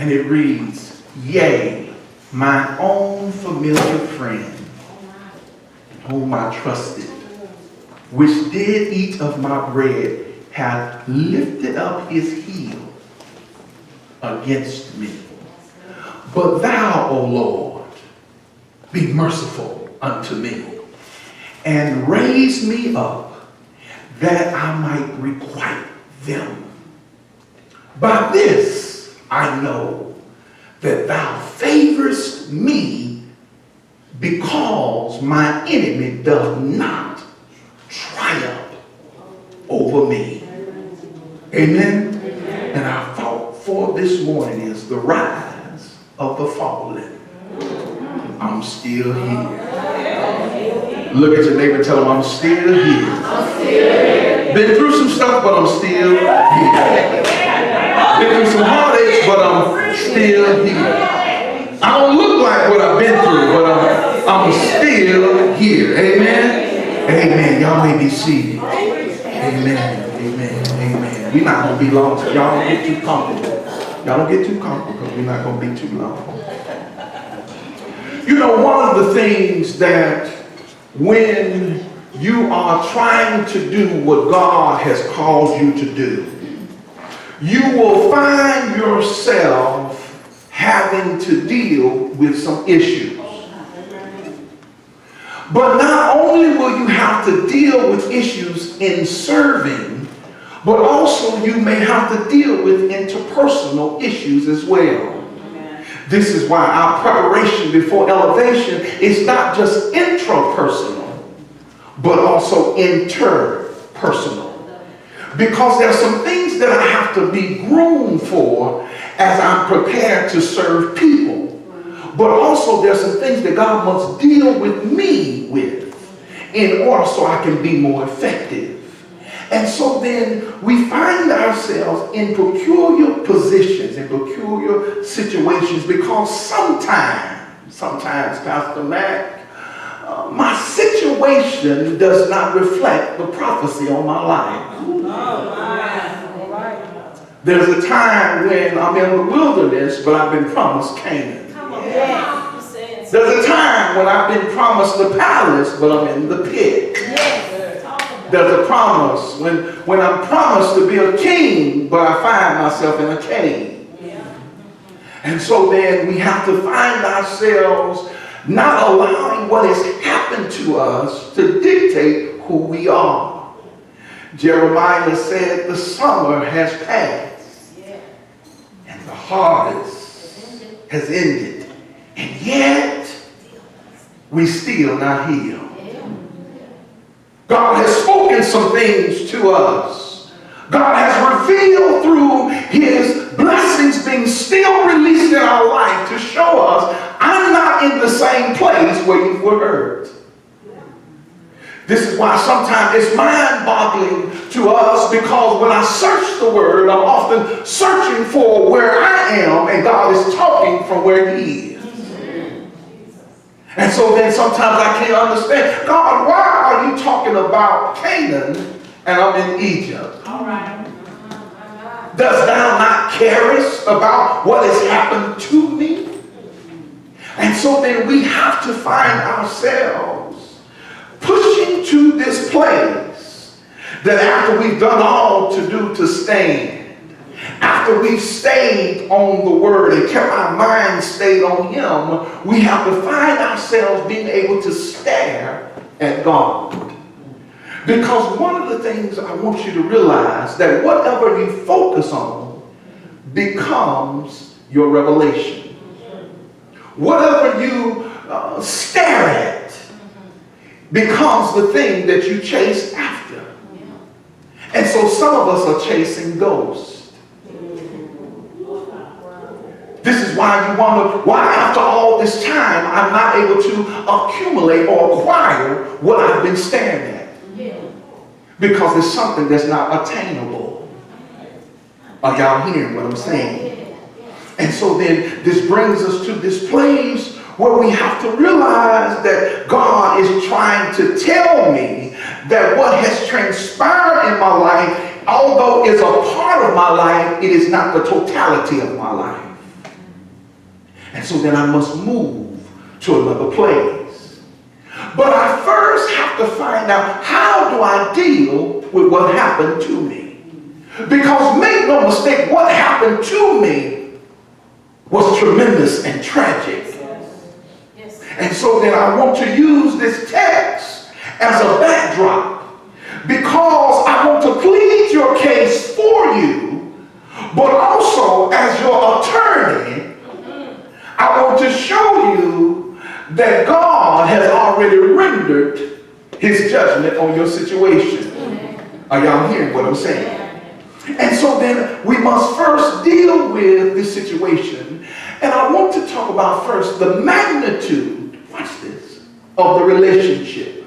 And it reads, yea, my own familiar friend, whom I trusted, which did eat of my bread, hath lifted up his heel against me. But thou, O Lord, be merciful unto me, and raise me up, that I might requite them. By this I know that thou favorest me, because my enemy doth not triumph over me. Amen? Amen. And our thought for this morning is the rise of the fallen. I'm still here. Look at your neighbor and tell them, I'm still here. I'm still here. Been through some stuff, but I'm still here. Been through some heartaches, but I'm still here. I don't look like what I've been through, but I'm still here. Amen? Amen. Y'all may be seated. Amen. Amen. Amen. We're not going to be long, so y'all don't get too comfortable. Y'all don't get too comfortable, because we're not going to be too long. You know, one of the things that when you are trying to do what God has called you to do, you will find yourself having to deal with some issues. But not only will you have to deal with issues in serving, but also you may have to deal with interpersonal issues as well. This is why our preparation before elevation is not just intrapersonal, but also interpersonal. Because there are some things that I have to be groomed for as I'm prepared to serve people. But also there's some things that God must deal with me with in order so I can be more effective. And so then we find ourselves in peculiar positions, in peculiar situations, because sometimes, Pastor Mac, my situation does not reflect the prophecy on my life. There's a time when I'm in the wilderness, but I've been promised Canaan. There's a time when I've been promised the palace, but I'm in the pit. There's a promise when I'm promised to be a king, but I find myself in a cave. And so then we have to find ourselves not allowing what has happened to us to dictate who we are. Jeremiah said the summer has passed and the harvest has ended, and yet we still not healed. God has spoken some things to us. God has revealed through his blessings being still released in our life to show us I'm not in the same place where you were hurt. This is why sometimes it's mind-boggling to us, because when I search the word, I'm often searching for where I am, and God is talking from where he is. And so then sometimes I can't understand, God, why are you talking about Canaan and I'm in Egypt? All right. Does thou not carest about what has happened to me? And so then we have to find ourselves pushing to this place that after we've done all to do to stand, after we've stayed on the word and kept our mind stayed on him, we have to find ourselves being able to stare at God. Because one of the things I want you to realize, that whatever you focus on becomes your revelation. Whatever you stare at becomes the thing that you chase after. And so some of us are chasing ghosts. This is why you wonder, why after all this time I'm not able to accumulate or acquire what I've been staring at. Because it's something that's not attainable. Are y'all hearing what I'm saying? And so then this brings us to this place where we have to realize that God is trying to tell me that what has transpired in my life, although it's a part of my life, it is not the totality of my life. And so then I must move to another place. But I first have to find out, how do I deal with what happened to me? Because make no mistake, what happened to me was tremendous and tragic. And so then I want to use this text as a backdrop, because I want to plead your case for you, but also as your attorney, I want to show you that God has already rendered his judgment on your situation. Are y'all hearing what I'm saying? And so then we must first deal with this situation. And I want to talk about first the magnitude, watch this, of the relationship.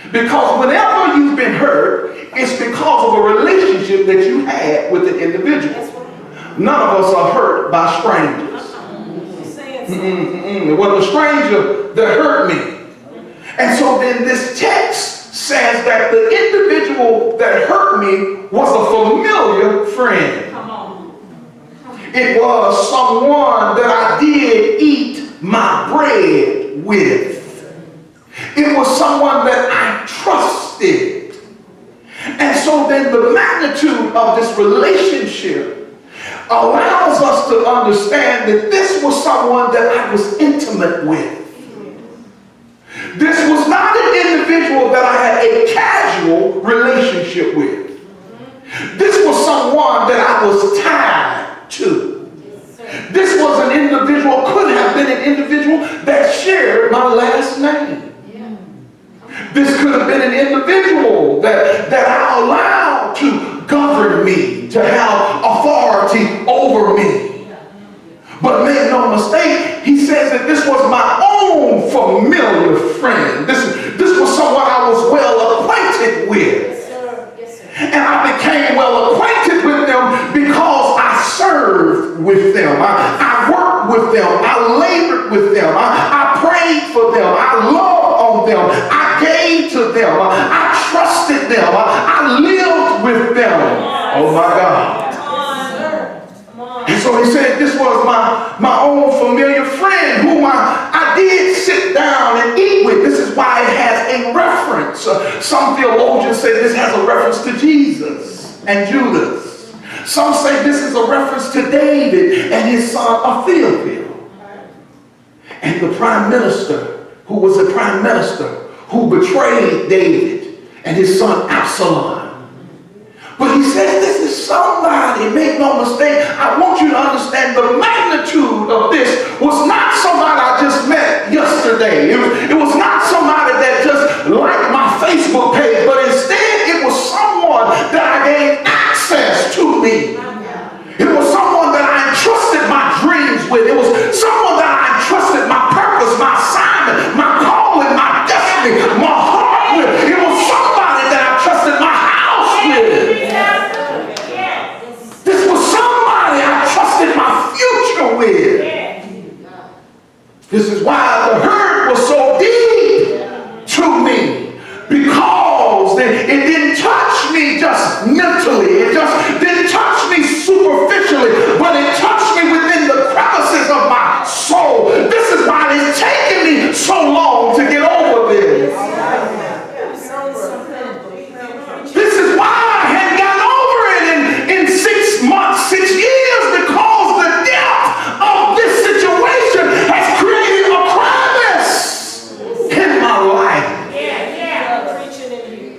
Because whenever you've been hurt, it's because of a relationship that you had with an individual. None of us are hurt by strangers. It wasn't a stranger that hurt me. And so then this text says that the individual that hurt me was a familiar friend. It was someone that I did eat my bread with. It was someone that I trusted. And so then the magnitude of this relationship allows us to understand that this was someone that I was intimate with. This was not an individual that I had a casual relationship with. This was someone that I was tied to. This was an individual, could have been an individual that shared my last name. This could have been an individual that I allowed to govern me, to have authority over me. But make no mistake, he says that this was my own familiar friend. This was someone I was well acquainted with. And I became well acquainted with them because I served with them. I worked with them. I labored with them. I prayed for them. I loved on them. I gave to them. I trusted them. I lived with them. Oh my God. And so he said this was my own familiar friend whom I did sit down and eat with. This is why it has a reference. Some theologians say this has a reference to Jesus and Judas. Some say this is a reference to David and his son Ahithophel. And the prime minister, who was a prime minister, who betrayed David and his son Absalom. But he says this is somebody, make no mistake, I want you to understand the magnitude of this was not somebody I just met yesterday. It was not somebody that just liked my Facebook page, but instead it was someone that I gained access to me. It was someone that I entrusted my dreams with. It was someone that I entrusted my purpose, my assignment, my calling, my destiny, my heart with. It was somebody that I trusted my house with. This was somebody I trusted my future with. This is why the hurt was so deep to me, because it didn't touch me just mentally. It just didn't touch me superficially, but it touched me within the crevices of my soul. This is why it's taken me so long to get over this. This is why I hadn't gotten over it in 6 months, 6 years, because the depth of this situation has created a crevice in my life.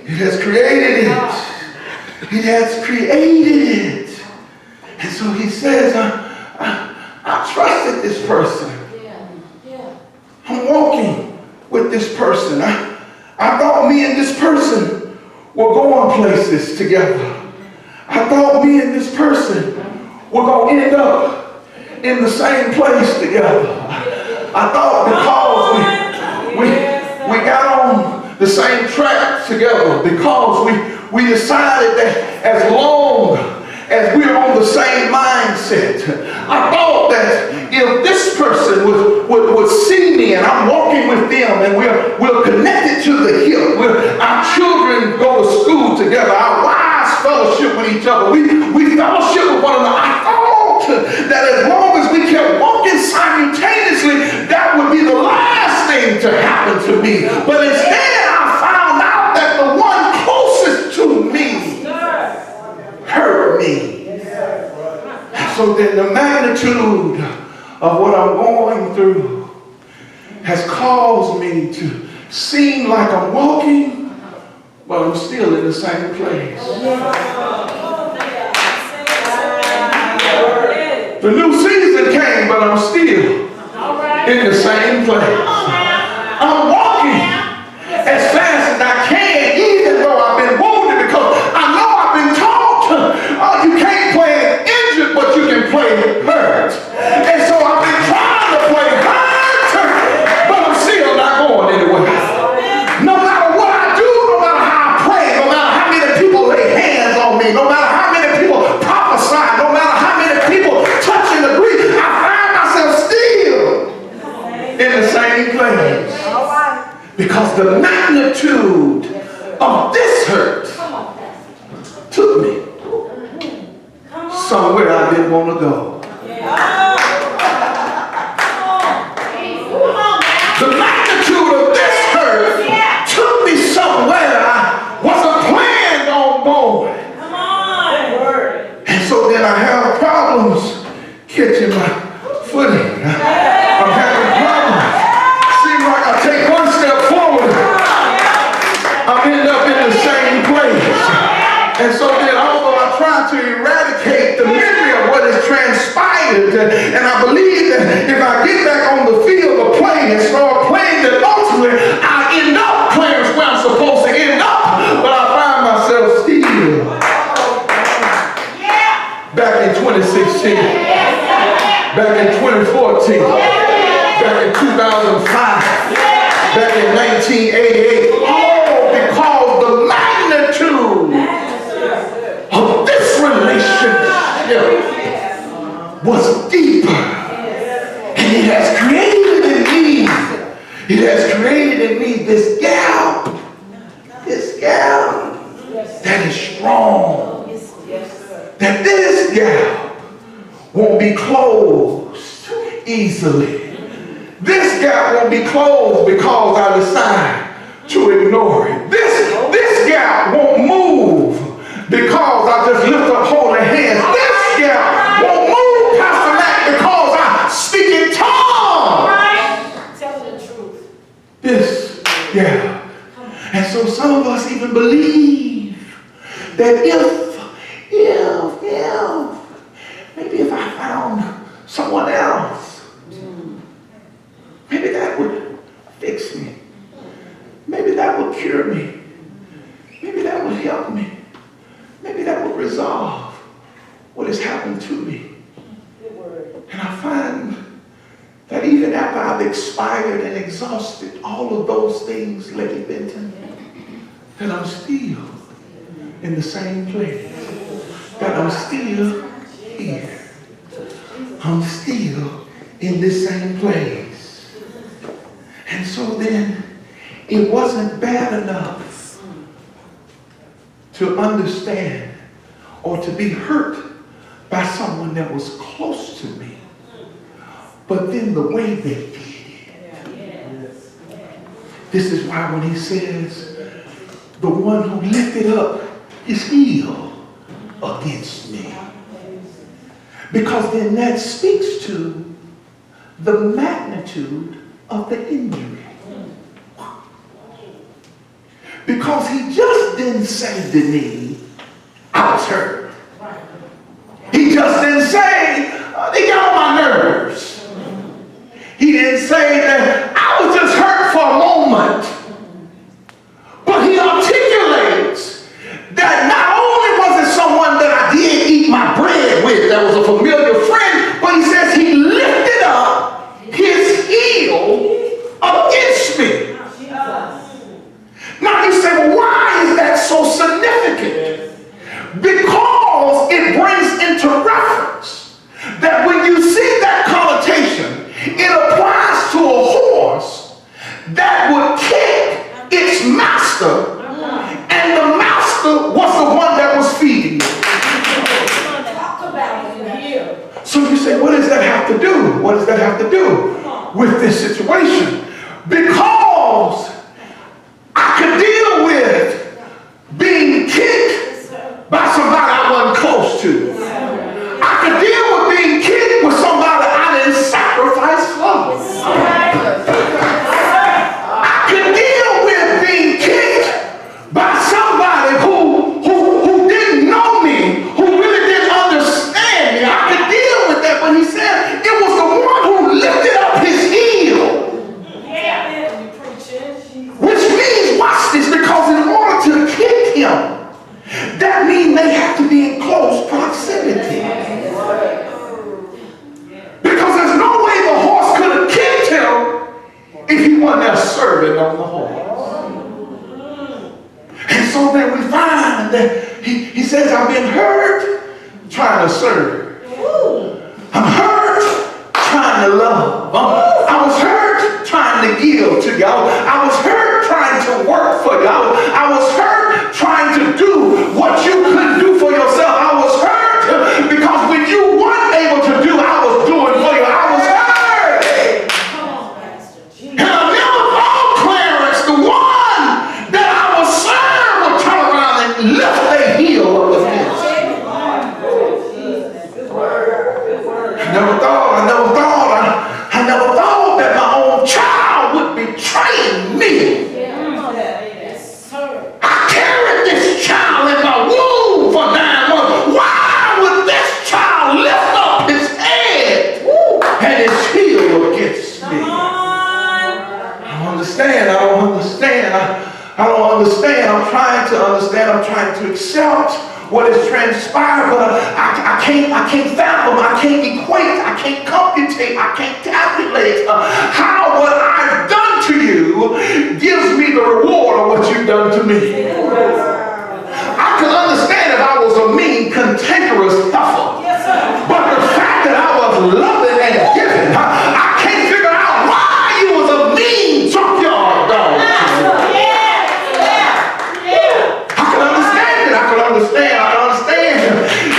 It has created it. It has created it. And so he says, I trusted this person. I'm walking with this person. I thought me and this person were going places together. I thought me and this person were going to end up in the same place together. I thought because we got on the same track together, because we decided that as long as we're on the same mindset, I thought that if this person would see me and I'm walking with them and we're connected to the hip, our children go to school together, our wives fellowship with each other, we fellowship with one another. I thought that as long as we kept walking simultaneously to happen to me. But instead I found out that the one closest to me hurt me. So then the magnitude of what I'm going through has caused me to seem like I'm walking, but I'm still in the same place. The new season came, but I'm still in the same place. I'm walking as fast as I can, even though I've been wounded, because I know I've been taught you can't play injured, but you can play hurt. And so I've been trying to play hurt, but I'm still not going anywhere. No matter what I do, no matter how I pray, no matter how many people lay hands on me, no matter how many people prophesy, no matter how many people touch and agree, I find myself still in the same place. Because the magnitude of this hurt took me somewhere I didn't want to go. The magnitude of this hurt took me somewhere I wasn't planned on going. And so then I have problems catching my footing. I'm having problems. Seems like I take one step forward, I end up in the same place. And so then although I try to eradicate the memory of what has transpired, and I believe that if I get back on the field of play and start playing, that ultimately I end up playing where I'm supposed to end up, but I find myself still back in 2016, back in 2014, back in 2005, back in 1988, all because the magnitude of this relationship was deeper, and it has created in me this gap that is strong, that this gap won't be closed easily. This gap won't be closed because I decide to ignore it. This gap won't move because I just lift up holy hands. This gap won't move, Pastor Matt, because I speak in tongues. Right? Tell the truth. This gap. And so some of us even believe that maybe if I found someone else, maybe that would fix me. Maybe that would cure me. Maybe that would help me. Maybe that would resolve what has happened to me. And I find that even after I've expired and exhausted all of those things, Lady Benton, that I'm still in the same place. That I'm still here. I'm still in this same place. And so then, it wasn't bad enough to understand or to be hurt by someone that was close to me. But then the way they did it. This is why when he says, the one who lifted up his heel against me. Because then that speaks to the magnitude of the injury. Because he just didn't say to me, I was hurt. He just didn't say, they got on my nerves. He didn't say that I was just hurt for a moment. But he articulates that not only was it someone that I did eat my bread with, that was a familiar friend, but he says he lifted up his heel against me. Now you say, well, why is that so significant? Because it brings into reference that when you see that connotation, it applies to a horse that would kick its master, and the master was the one that was feeding it. So you say, what does that have to do? What does that have to do with this situation? Because I could deal with being kicked by somebody I wasn't close to. I could deal with being kicked with somebody I didn't sacrifice for. I could deal with being kicked by somebody who didn't know me, who really didn't understand me. I could deal with that, but he said it was the one who lifted up his heel. Which means, watch this, because in order to kick him, that means they have to be in close proximity. Because there's no way the horse could have kicked him if he wasn't there serving on the horse. And so then we find that he says, I've been hurt trying to serve. I'm hurt trying to love. I was hurt trying to give to y'all. I was hurt trying to work for y'all. I was hurt trying to do what you couldn't do for yourself. I was hurt because when you weren't able to do, I was doing for you. I was hurt. And I never thought, Clarence, the one that I was served would turn around and lift their heel up against. I never thought that my own child would betray me. I carried this child in my womb for 9 months. Why would this child lift up his head and his heel against me? I don't understand. I don't understand. I'm trying to understand. I'm trying to accept what has transpired, but I can't fathom, I can't equate, I can't computate, I can't calculate how what I've done to you gives me the reward of what you've done to me. I could understand if I was a mean, cantankerous heifer, but the fact that I was loving and giving, I can't figure out why you was a mean junkyard dog. I could understand.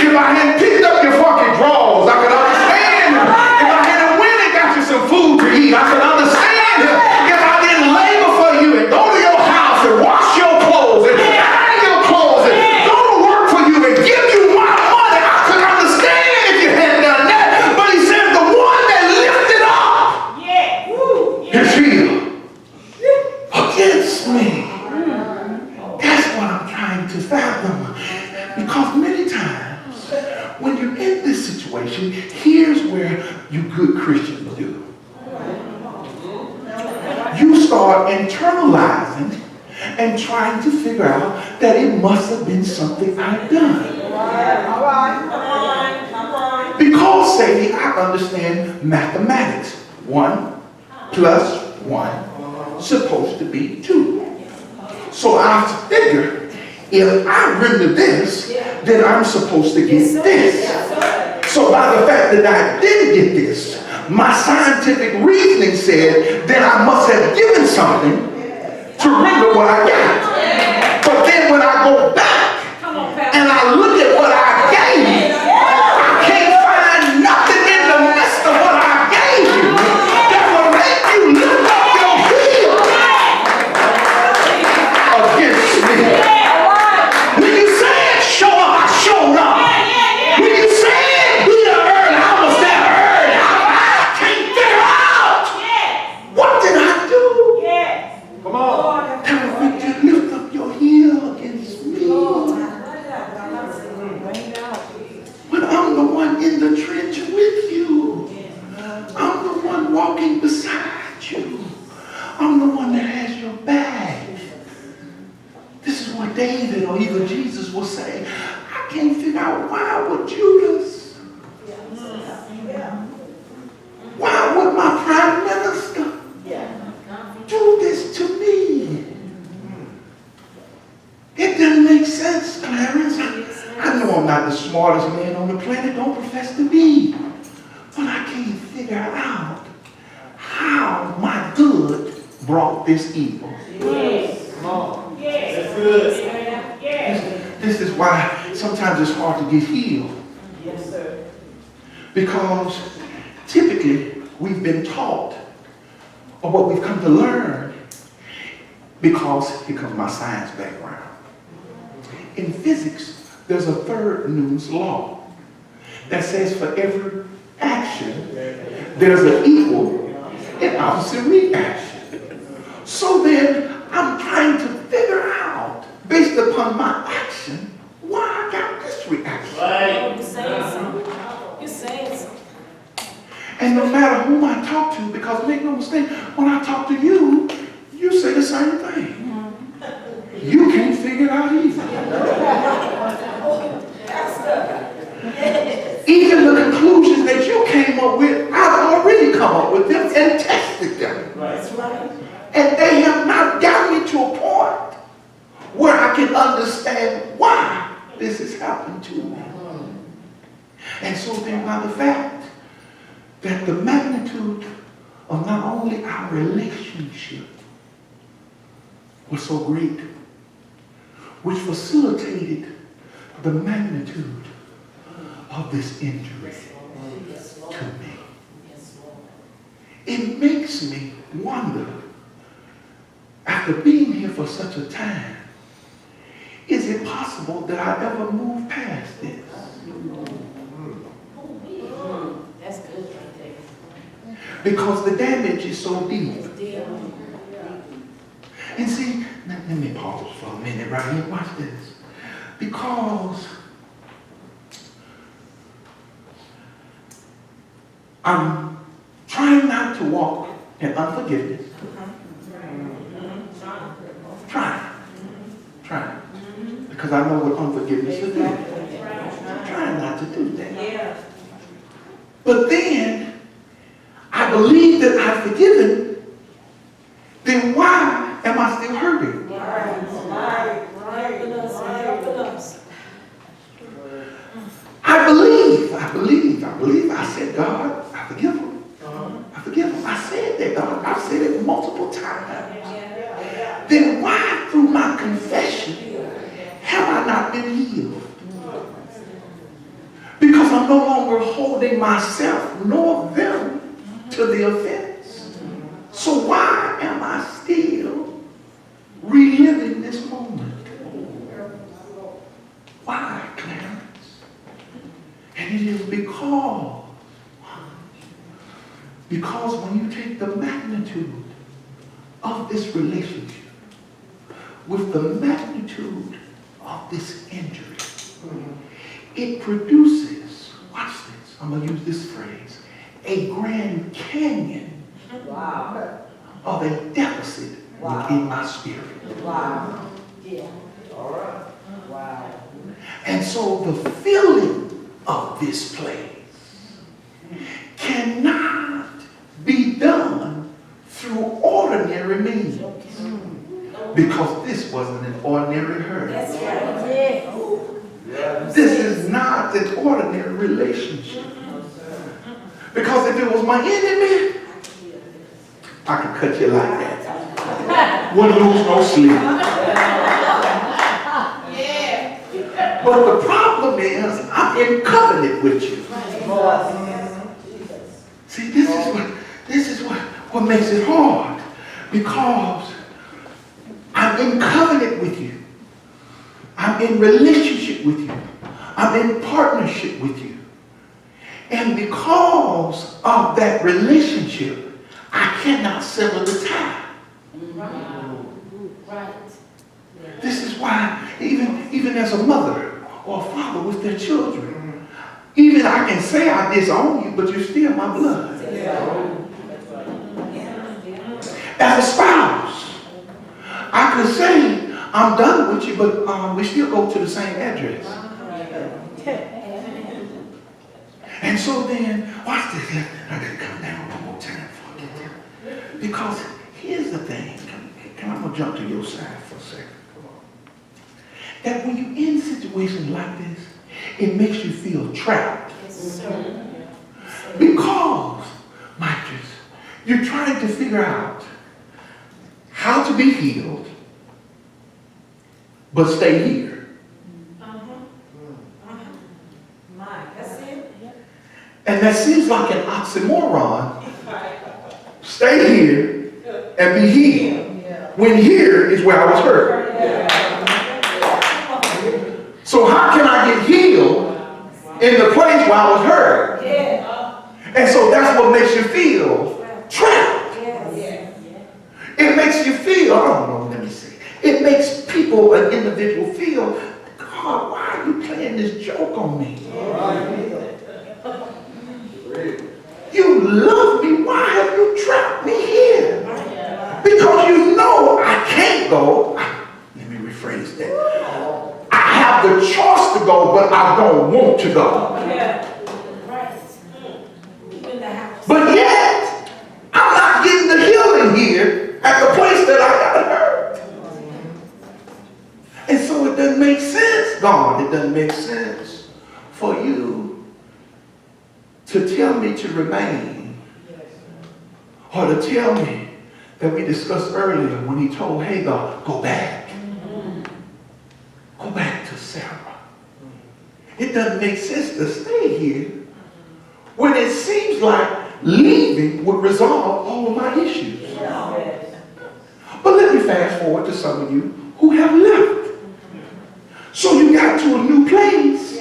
If I hadn't picked up your fucking drawers, I could understand. If I hadn't went and got you some food to eat, I could understand. If I didn't labor for you and go to your house and wash your clothes and iron your clothes and go to work for you and give you my money, I could understand if you hadn't done that. But he says the one that lifted up his heel against me. That's what I'm trying to fathom. Because many times, when you're in this situation, here's where you good Christians do. You start internalizing and trying to figure out that it must have been something I've done. Because, Sadie, I understand mathematics. 1 plus 1 supposed to be 2. So I figure, if I render this, then I'm supposed to get this. So by the fact that I didn't get this, my scientific reasoning said that I must have given something to render what I got. But then when I go back and I look at what I gave, I can't find nothing in the midst of what I gave you that will make you lift up your heel against me. When you said show up, I showed up. When you said be there early, I was there early. I can't figure out what did I do? Come on. That will make you lift up your heel against me. When I'm the one in the trench with you. I'm the one walking beside you. I'm the one that has your back. This is what David or even Jesus will say. I can't figure out why would Judas? Why would my prime minister do this to me? It doesn't make sense, Clarence. I know I'm not the smartest man on the planet, don't profess to be. But I can't figure out how my good brought this evil. Yes. This is why sometimes it's hard to get healed. Yes, sir. Because typically we've been taught or what we've come to learn, because here comes my science background. In physics, there's a third Newton's law that says for every action, there's an equal and opposite reaction. So then, I'm trying to figure out, based upon my action, why I got this reaction. Right. You're saying something. You're saying something. And no matter whom I talk to, because make no mistake, when I talk to you, you say the same thing. You can't figure it out either. Even the conclusions that you came up with, I've already come up with them and tested them. That's right. And they have not gotten me to a point where I can understand why this has happened to me. And so then by the fact that the magnitude of not only our relationship was so great, which facilitated the magnitude of this injury to me. It makes me wonder, after being here for such a time, is it possible that I ever move past this? That's good right there. Because the damage is so deep. And see, let me pause for a minute right here. Watch this. Because I'm trying not to walk in unforgiveness. Trying. Because I know what unforgiveness will do. I'm trying not to do that. But then, I believe that I've forgiven, then why am I still hurting? I believe. I said, God, I forgive him. I forgive him. I said that, God. I've said it multiple times. Then why, through my confession, have I not been healed? Because I'm no longer holding myself nor them to the offense. So why am I still reliving this moment? Why, Clarence? And it is because when you take the magnitude of this relationship with the magnitude of this injury, it produces, watch this, I'm going to use this phrase, a Grand Canyon of a deficit within my spirit. And so the filling of this place cannot be done through ordinary means. Because this wasn't an ordinary hurt. This is not an ordinary relationship. Because if it was my enemy, I could cut you like that. Wouldn't lose no sleep. But the problem is, I'm in covenant with you. See, this is what makes it hard. Because I'm in covenant with you. I'm in relationship with you. I'm in partnership with you. And because of that relationship, I cannot sever the tie. Right. This is why, even as a mother or a father with their children, even I can say I disown you, but you're still my blood. As a spouse, I could say I'm done with you, but we still go to the same address. And so then, watch this. I gotta come down one more time before I get there. Because here's the thing. I'm gonna jump to your side for a second. Come on. That when you're in situations like this, it makes you feel trapped. Because, Mistress, you're trying to figure out how to be healed, but stay here. And that seems like an oxymoron. Stay here and be healed. When here is where I was hurt. So how can I get healed in the place where I was hurt? And so that's what makes you feel trapped. It makes you feel, I don't know, let me see. It makes people, an individual feel, God, why are you playing this joke on me? You love me, why have you trapped me here? Because you know I can't go. Let me rephrase that. I have the choice to go, but I don't want to go. But yet, I'm not getting the healing here at the place that I got hurt. And so it doesn't make sense, God. It doesn't make sense for you to tell me to remain, or to tell me that we discussed earlier when he told Hagar, go back. Go back to Sarah. It doesn't make sense to stay here when it seems like leaving would resolve all of my issues. But let me fast forward to some of you who have left. So you got to a new place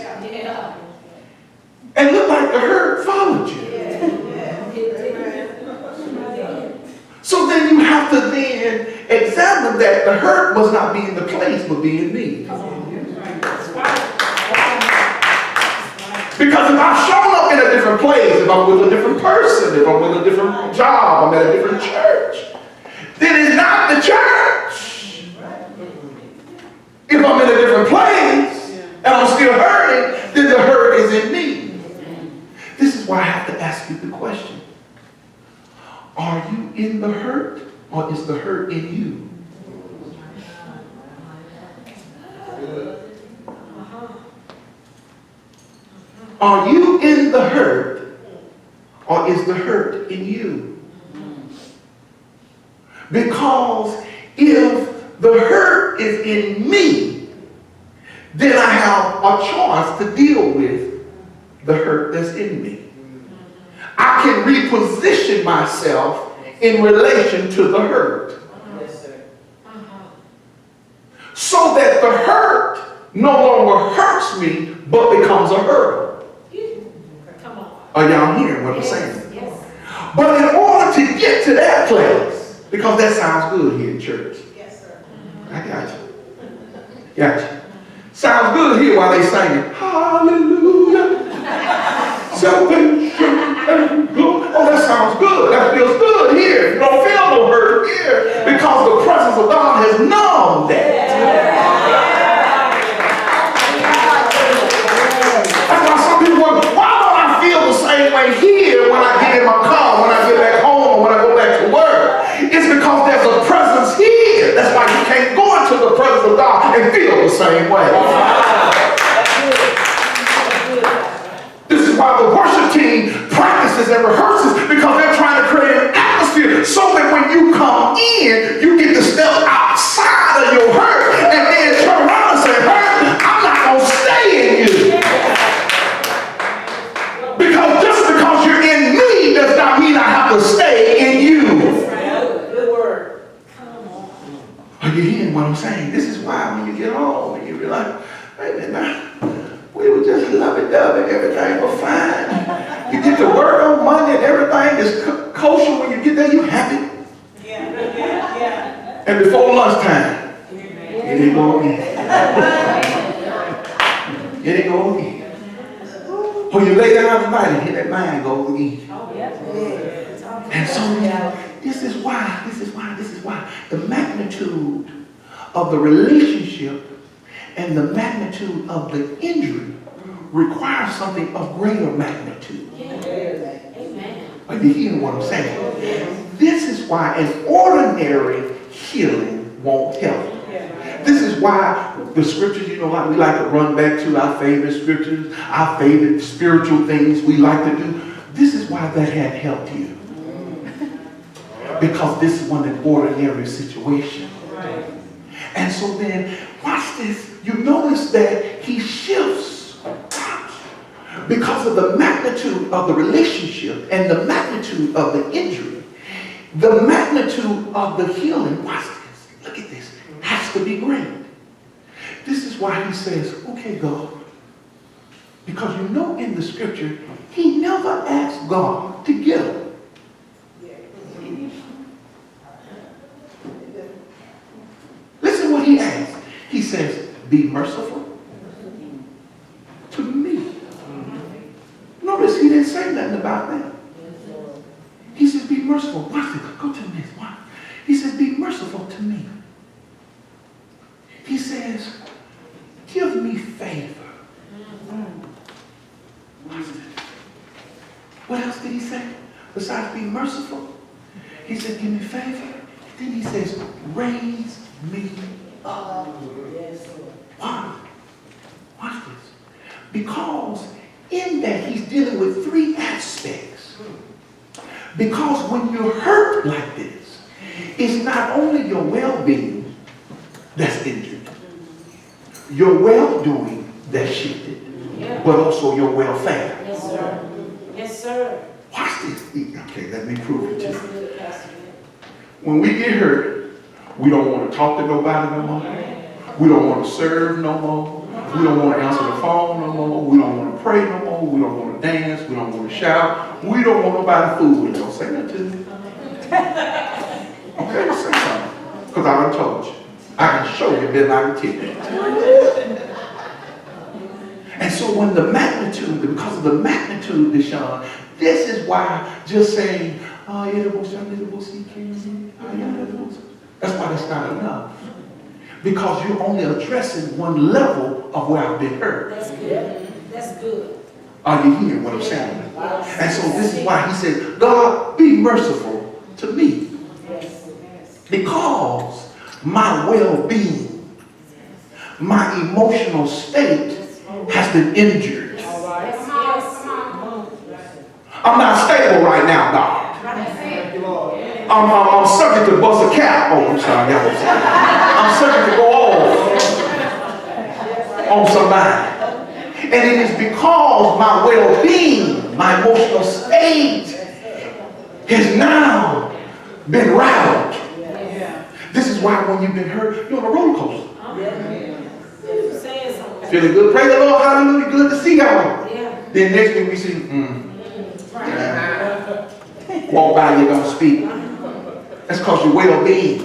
and look like the hurt followed you. So then you have to then examine that the hurt must not be in the place, but be in me. Because if I've shown up in a different place, if I'm with a different person, if I'm with a different job, I'm at a different church, then it's not the church. If I'm in a different place and I'm still hurting, then the hurt is in me. This is why I have to ask you the question. Are you in the hurt, or is the hurt in you? Are you in the hurt, or is the hurt in you? Because if the hurt is in me, then I have a choice to deal with the hurt that's in me. I can reposition myself in relation to the hurt. So that the hurt no longer hurts me, but becomes a hurdle. Are y'all hearing what I'm saying? But in order to get to that place, because that sounds good here in church. Yes, sir. I got you. Got you. Sounds good here while they singing, hallelujah. Salvation and glory. Oh, that sounds good. That feels good here. You don't feel no hurt here because the presence of God has numbed that. That's why some people wonder, why don't I feel the same way here when I get in my car, when I get back home, or when I go back to work? It's because there's a presence here. That's why you can't go into the presence of God and feel the same way. This is why the worship team practices and rehearses, because they're trying to create an atmosphere so that when you come in, you get to step outside of your hurt and then turn around and say, hurt, I'm not going to stay in you. Because just because you're in me does not mean I have to stay in you. Good word. Are you hearing what I'm saying? This is why when you get home and you realize, wait a minute, man. We were just lovey-dovey, everything was fine. You get to work on Monday and everything is kosher. When you get there, you happy. Yeah. And before lunchtime, here they go again. Here they go again. When you lay down at night and hear that mind go again. And so this is why the magnitude of the relationship and the magnitude of the injury requires something of greater magnitude. Amen. Are you hearing what I'm saying? This is why an ordinary healing won't help. This is why the scriptures, you know, like we like to run back to our favorite scriptures, our favorite spiritual things we like to do. This is why that had helped you. Because this is an ordinary situation. And so then, watch this. You notice that he shifts because of the magnitude of the relationship and the magnitude of the injury. the magnitude of the healing, watch this, look at this, has to be great. This is why he says, okay, God, because you know in the scripture, he never asked God to give him. Listen what he asked. He says, be merciful to me. Notice he didn't say nothing about that. He says, be merciful. Watch this. Go to the next one. He says, be merciful to me. He says, give me favor. Watch this. What else did he say? Besides being merciful, he said, give me favor. Then he says, raise me up. Why? Watch this. Because in that he's dealing with three aspects. Because when you're hurt like this, it's not only your well-being that's injured, your well-doing that's shifted, but also your welfare. Yes, sir. Yes, sir. Watch this. Okay, let me prove it to you. When we get hurt, we don't want to talk to nobody no more. We don't want to serve no more. We don't want to answer the phone no more. We don't want to pray no more. We don't want to dance. We don't want to shout. We don't want nobody food. Don't say that to me. Okay, say something. Because I done told you. I can show you better than I can tell you. And so when the magnitude, because of the magnitude, Deshaun, this is why just saying, that's why that's not enough. Because you're only addressing one level of where I've been hurt. That's good. That's good. Are you hearing what I'm saying? And so this is why he said, God, be merciful to me. Because my well-being, my emotional state has been injured. I'm not stable right now, God. I'm subject to bust a cap. Oh, I'm sorry. I'm subject to go off on somebody. And it is because my well-being, my emotional state has now been rattled. This is why when you've been hurt, you're on a roller coaster. Feeling good. Praise the Lord. Hallelujah. Good to see y'all. Then next week we see, walk by, you don't speak. That's because your well-being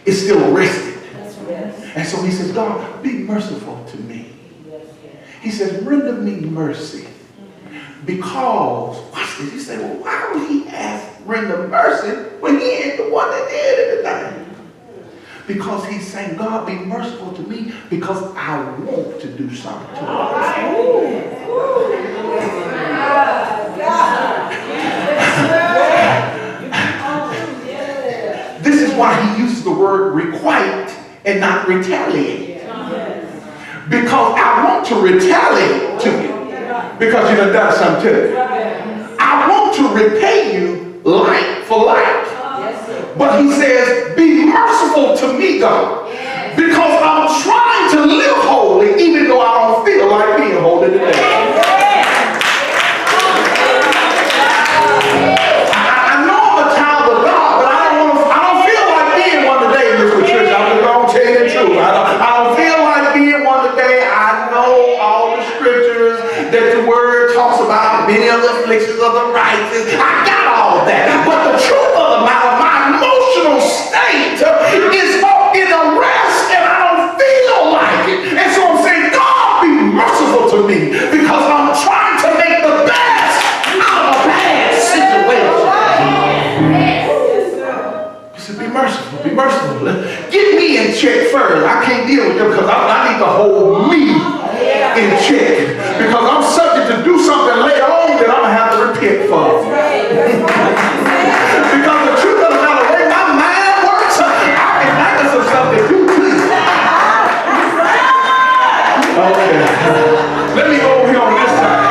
is still arrested. And so he says, God, be merciful to me. He says, render me mercy. Because, watch this, he said, well, why would he ask render mercy when he ain't the one that did anything? Because he's saying, God, be merciful to me because I want to do something to others. This is why he uses the word requite and not retaliate. Because I want to retaliate to you because you done done something to me. I want to repay you like for like. But he says, be merciful to me, God. Because I'm trying to live holy even though I don't feel like being holy today. Many of the afflictions of the righteous. I got all that. But the truth of the matter, my emotional state is in a rest and I don't feel like it. And so I'm saying, God, be merciful to me because I'm trying to make the best out of a bad situation. He said, be merciful, be merciful. Get me in check first. I can't deal with them because I need to hold me in check. Because I'm subject to do something later on that I'm going to have to repent for. Because the truth of the matter, the way my mind works, I can think of some stuff that you please. Okay. Let me go over here on this side.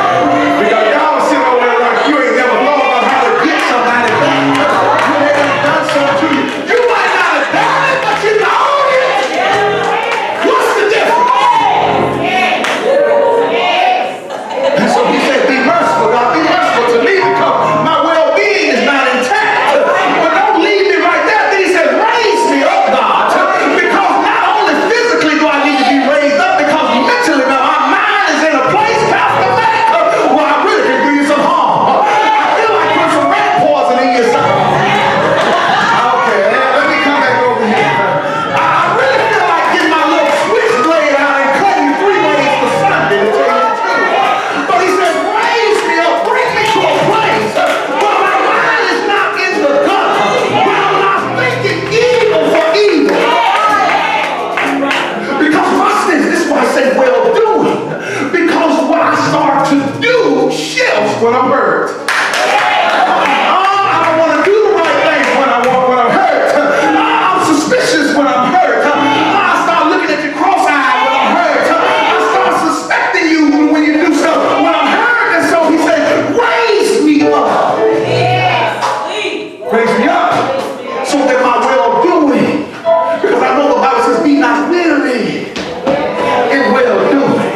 Because y'all sitting over there like you ain't never thought about how to get somebody back. You ain't done something to you. You might not have done it, but you know it. What's the difference? And so he said, be merciful, God, be merciful to me because hurt. I don't want to do the right things when I'm hurt. I'm suspicious when I'm hurt. I start looking at you cross-eyed when I'm hurt. I start suspecting you when you do stuff when I'm hurt. And so he said, raise me up. Raise me up so that my well-doing, because I know the Bible says, be not weary in well-doing.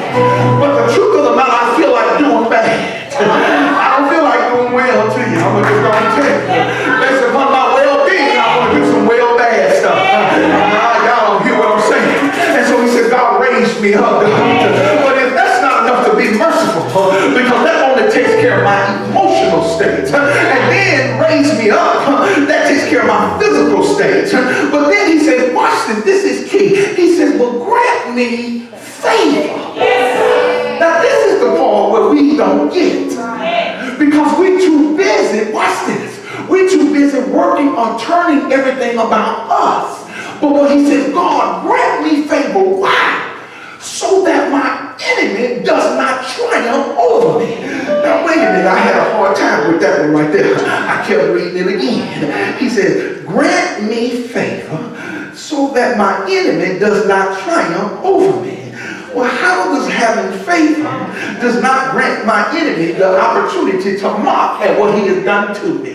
But the truth of the matter, I feel like doing bad. I don't feel like doing well to you. I'm just going to tell you. Based upon my well-being, I want to do some well-bad stuff. Y'all don't hear what I'm saying. And so he said, God raised me up. But if that's not enough to be merciful, because that only takes care of my emotional state. And then raise me up, that takes care of my physical state. But then he says, watch this, this is key. He says, well, grant me favor. Now this is the part where we don't get. Because we're too busy, watch this, we're too busy working on turning everything about us. But when he says, God, grant me favor, why? So that my enemy does not triumph over me. Now wait a minute, I had a hard time with that one right there. I kept reading it again. He says, grant me favor so that my enemy does not triumph over me. Well, how does having favor does not grant my enemy the opportunity to mock at what he has done to me?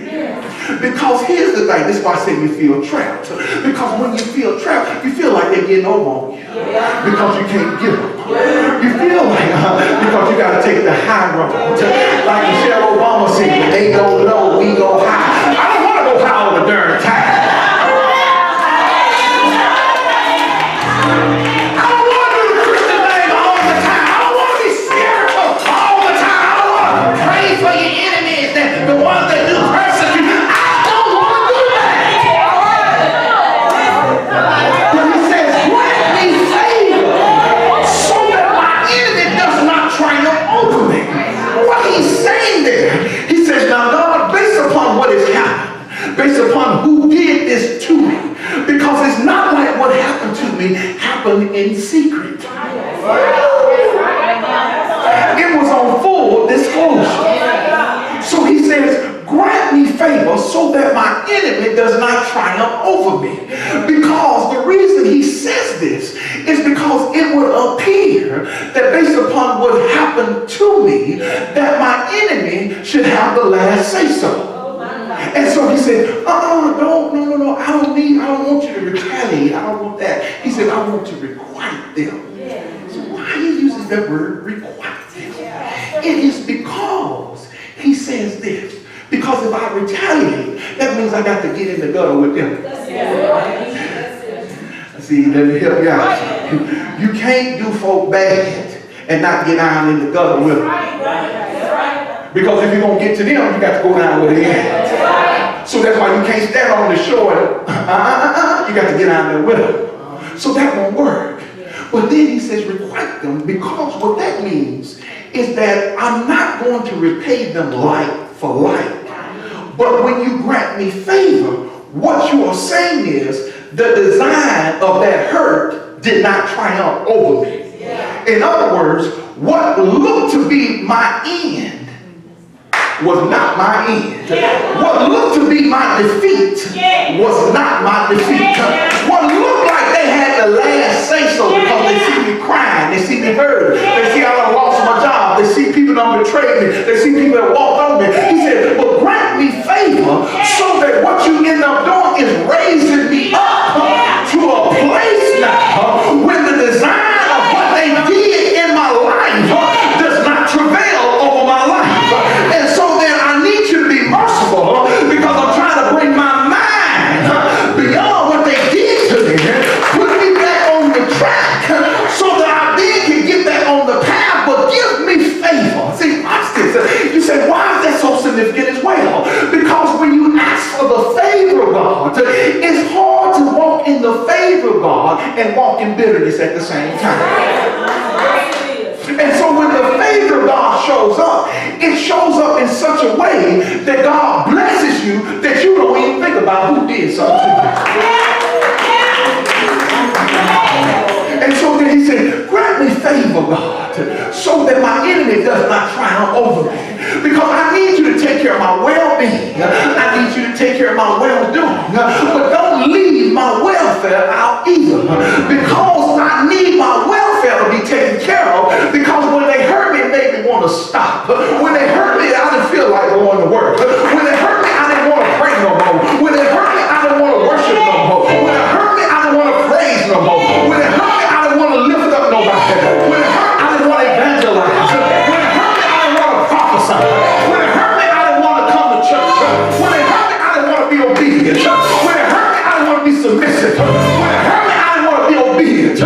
Because here's the thing, this is why I say you feel trapped. Because when you feel trapped, you feel like they're getting over on you. Because you can't get them. You feel like, because you got to take the high road. Like Michelle Obama said, they go low, we go high. I don't want to go high all the darn time. Based upon who did this to me, because it's not like what happened to me happened in secret. It was on full disclosure. So he says, grant me favor so that my enemy does not triumph over me. Because the reason he says this is because it would appear that based upon what happened to me, that my enemy should have the last say so. And so he said, no, I don't want you to retaliate. I don't want that. He said, I want to requite them. So why are you using that word, requite them? It is because he says this. Because if I retaliate, that means I got to get in the gutter with them. See, let me help you out. You can't do folk bad and not get down in the gutter with them. Because if you're going to get to them, you got to go down with them. So that's why you can't stand on the shore. You got to get out there with them. So that won't work. But then he says requite them, because what that means is that I'm not going to repay them like for like. But when you grant me favor, what you are saying is the design of that hurt did not triumph over me. In other words, what looked to be my end was not my end. What looked to be my defeat was not my defeat. What looked like they had the last say so because they see me crying, they see me hurt, they see I done lost my job, they see people that betrayed me, they see people that walked on me. He said, but grant me favor so that what you end up doing is raising me up to a place now when the design of what they did in my life does not travail over my life. And so then I need you to be merciful because I'm trying to bring my mind beyond what they did to me. Put me back on the track so that I then can get back on the path, but give me favor. See, watch this. You say, why is that so significant as well? Because when you ask for the favor of God, it's hard to walk in the favor of God and walk in bitterness at the same time. And so when the favor of God shows up, it shows up in such a way that God blesses you that you don't even think about who did something to you. And so then he said, grant me favor, God. so that my enemy does not triumph over me. Because I need you to take care of my well-being. I need you to take care of my well-doing. But don't leave my welfare out either. Because I need my welfare to be taken care of. Because when they hurt me, it made me want to stop. When they hurt me, I didn't feel like going to work. When they hurt me, I didn't want to pray no more. When they hurt me, I didn't want to worship no more. When it hurt me, I didn't want to praise no more. When it hurt me, I didn't want to lift up nobody. When it hurt me, I didn't want to evangelize. When it hurt me, I didn't want to prophesy. When it hurt me, I didn't want to come to church. When it hurt me, I didn't want to be obedient. When it hurt me, I didn't want to be submissive. When it hurt me, I didn't want to be obedient.